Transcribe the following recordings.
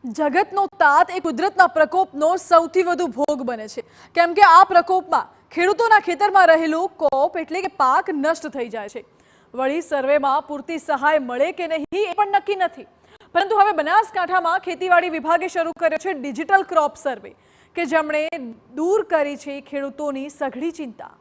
જગતનો તાત એ કુદરતના પ્રકોપનો સૌથી વધુ ભોગ બને છે, કેમ કે આ પ્રકોપમાં ખેડૂતોના ખેતરમાં રહેલું કોપ એટલે કે પાક નષ્ટ થઈ જાય છે। વળી સર્વેમાં પૂરતી સહાય મળે કે નહીં એ પણ નક્કી નથી, પરંતુ હવે બનાસકાંઠામાં ખેતીવાડી વિભાગે શરૂ કર્યો છે ડિજિટલ ક્રોપ સર્વે, કે જેમણે દૂર કરી છે ખેડૂતોની સઘળી ચિંતા।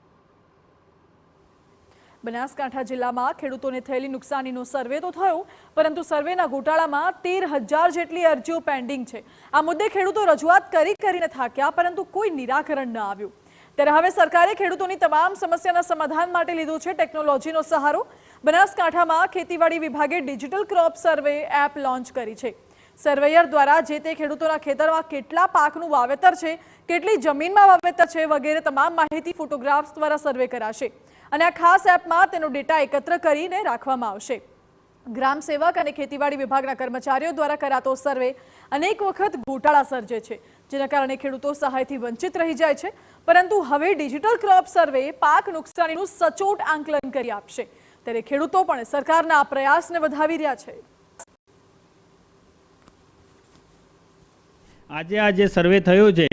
બનાસકાંઠા જિલ્લામાં ખેડૂતોને થયેલી નુકસાનીનો સર્વે તો થયો, પરંતુ સર્વેના ગોટાળામાં 13,000 જેટલી અરજીઓ પેન્ડિંગ છે। આ મુદ્દે ખેડૂતો રજૂઆત કરીને થાક્યા, પરંતુ કોઈ નિરાકરણ ન આવ્યું। ત્યારે હવે સરકારે ખેડૂતોની તમામ સમસ્યાના સમાધાન માટે લીધો છે ટેકનોલોજીનો સહારો। બનાસકાંઠામાં ખેતીવાડી વિભાગે ડિજિટલ ક્રોપ સર્વે એપ લોન્ચ કરી છે। સર્વેયર દ્વારા જે તે ખેડૂતોના ખેતરમાં કેટલા પાકનું વાવેતર છે, કેટલી જમીનમાં વાવેતર છે વગેરે તમામ માહિતી ફોટોગ્રાફ્સ દ્વારા સર્વે કરાશે અને આ ખાસ એપમાં તેનો ડેટા એકત્ર કરીને રાખવામાં આવશે। ગ્રામ સેવક અને ખેતીવાડી વિભાગના કર્મચારીઓ દ્વારા કરાતો સર્વે અનેક વખત ગોટાળા સર્જે છે, જેના કારણે ખેડૂતો સહાયથી વંચિત રહી જાય છે, પરંતુ હવે ડિજિટલ ક્રોપ સર્વે પાક નુકસાનીનું સચોટ આંકલન કરી આપશે। ત્યારે ખેડૂતો પણ સરકારના આ પ્રયાસને વધાવી રહ્યા છે। આજે આ જે સર્વે થયો છે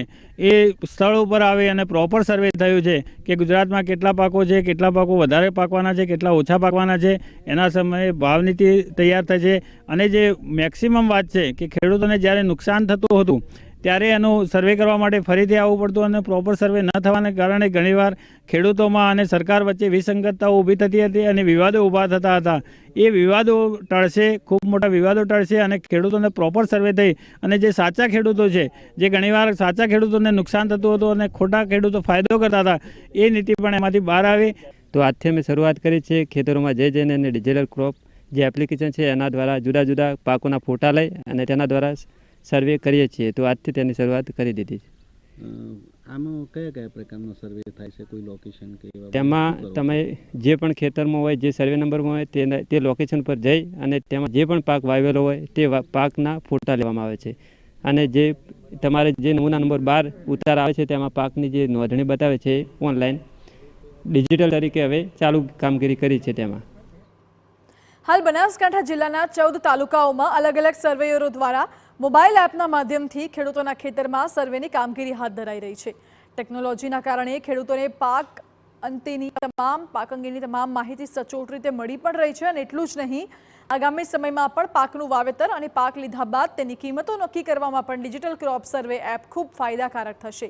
એ સ્થળ ઉપર આવે અને પ્રોપર સર્વે થયું છે કે ગુજરાતમાં કેટલા પાકો છે, કેટલા પાકો વધારે પાકવાના છે, કેટલા ઓછા પાકવાના છે, એના સમયે ભાવ નીતિ તૈયાર થશે। અને જે મેક્સિમમ વાત છે કે ખેડૂતોને જ્યારે નુકસાન થતું હતું ત્યારે એનું સર્વે કરવા માટે ફરીથી આવવું પડતું અને પ્રોપર સર્વે ન થવાને કારણે ઘણીવાર ખેડૂતોમાં અને સરકાર વચ્ચે વિસંગતતાઓ ઊભી થતી હતી અને વિવાદો ઊભા થતા હતા। એ વિવાદો ટળશે, ખૂબ મોટા વિવાદો ટળશે અને ખેડૂતોને પ્રોપર સર્વે થઈ અને જે સાચા ખેડૂતો છે, જે ઘણીવાર સાચા ખેડૂતોને નુકસાન થતું હતું અને ખોટા ખેડૂતો ફાયદો કરતા હતા, એ નીતિ પણ એમાંથી બહાર આવી। તો આજથી અમે શરૂઆત કરી છે ખેતરોમાં જઈને અને ડિજિટલ ક્રોપ જે એપ્લિકેશન છે એના દ્વારા જુદા જુદા પાકોના ફોટા લઈ અને તેના દ્વારા સર્વે કરીએ છીએ। તો આજથી તેની શરૂઆત કરી દીધી છે। આમાં કયા કયા પ્રકારનો સર્વે થાય છે? કોઈ લોકેશન કે તેમાં તમે જે પણ ખેતરમાં હોય, જે સર્વે નંબરમાં હોય તે લોકેશન પર જઈ અને તેમાં જે પણ પાક વાવેલો હોય તે પાકના ફોટા લેવામાં આવે છે અને જે તમારે જે નમૂના નંબર 12 ઉતાર આવે છે તેમાં પાકની જે નોંધણી બતાવે છે ઓનલાઈન ડિજિટલ તરીકે હવે ચાલુ કામગીરી કરી છે। તેમાં હાલ બનાસકાંઠા જિલ્લાના 14 તાલુકાઓમાં અલગ અલગ સર્વેયરો દ્વારા મોબાઈલ એપના માધ્યમથી ખેડૂતોના ખેતરમાં સર્વેની કામગીરી હાથ ધરાઈ રહી છે। ટેકનોલોજીના કારણે ખેડૂતોને પાક અંગેની તમામ માહિતી સચોટ રીતે મળી પણ રહી છે અને એટલું જ નહીં, આગામી સમયમાં પણ પાકનું વાવેતર અને પાક લીધા બાદ તેની કિંમતો નક્કી કરવામાં પણ ડિજિટલ ક્રોપ સર્વે એપ ખૂબ ફાયદાકારક થશે।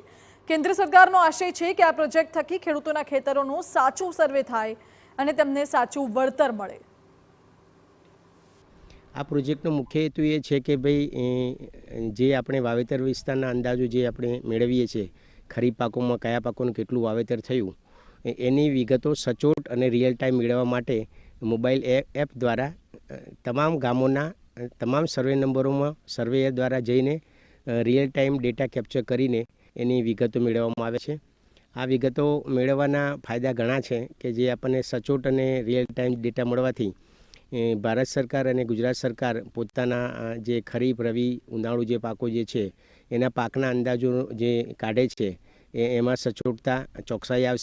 કેન્દ્ર સરકારનો આશય છે કે આ પ્રોજેક્ટ થકી ખેડૂતોના ખેતરોનું સાચું સર્વે થાય અને તેમને સાચું વળતર મળે। આ પ્રોજેક્ટનો મુખ્ય હેતુ એ છે કે ભાઈ જે આપણે વાવેતર વિસ્તારના અંદાજો જે આપણે મેળવીએ છીએ, ખરીફ પાકોમાં કયા પાકોનું કેટલું વાવેતર થયું, એની વિગતો સચોટ અને રિયલ ટાઈમ મેળવવા માટે મોબાઈલ એપ દ્વારા તમામ ગામોના તમામ સર્વે નંબરોમાં સર્વેયર દ્વારા જઈને રિયલ ટાઈમ ડેટા કેપ્ચર કરીને એની વિગતો મેળવવામાં આવે છે। આ વિગતો મેળવવાના ફાયદા ઘણા છે કે જે આપણને સચોટ અને રિયલ ટાઈમ ડેટા મળવાથી ભારત સરકાર અને ગુજરાત સરકાર પોતાના જે ખરીફ, રવિ, ઉનાળુ જે પાકો જે છે એના પાકના અંદાજો જે કાઢે છે એમાં સચોટતા, ચોકસાઈ આવશે।